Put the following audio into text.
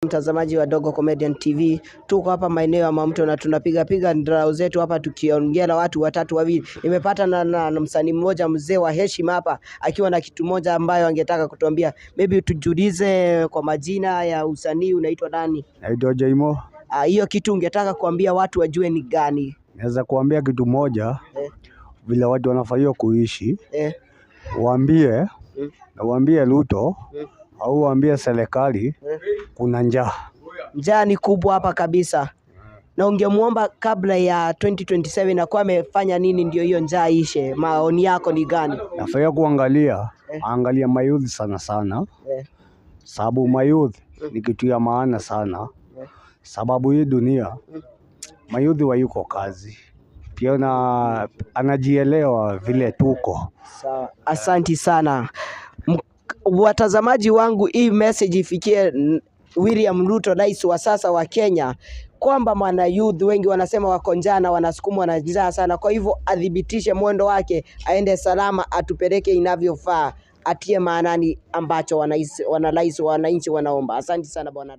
mtazamaji wa Dogo Comedian TV. Tuko hapa maeneo ya Mamto na tunapiga ndrao zetu hapa tukiongea na watu watatu wawili. Nimepata na msanii mmoja mzee wa heshima hapa akiwa na kitu moja ambayo angetaka kutuambia. Maybe tujulize kwa majina ya usanii unaitwa nani? Naitwa Jaimo. Hiyo kitu ungetaka kuambia watu wajue ni gani? Naweza kuambia kitu moja vile watu wanafaa kuishi. Waambie na waambie Ruto au waambie serikali kuna njaa. Njaa ni kubwa hapa kabisa. Na ungemuomba kabla ya 2027 akuwa amefanya nini ndio hiyo njaa ishe? Maoni yako ni gani? Nafaa kuangalia angalia mayouth sana. Sababu mayouth ni kitu ya maana sana. Sababu hii dunia mayouth wayuko kazi. Pia anajielewa vile tuko. Sawa. Asanti sana. Watazamaji wangu, hii message ifikie William Ruto, rais wa sasa wa Kenya, kwamba mwana youth wengi wanasema wako njaa na wanasukumwa na njaa sana. Kwa hivyo adhibitishe mwendo wake, aende salama, atupeleke inavyofaa, atie maanani ambacho wananchi wanaomba. Asante sana bwana.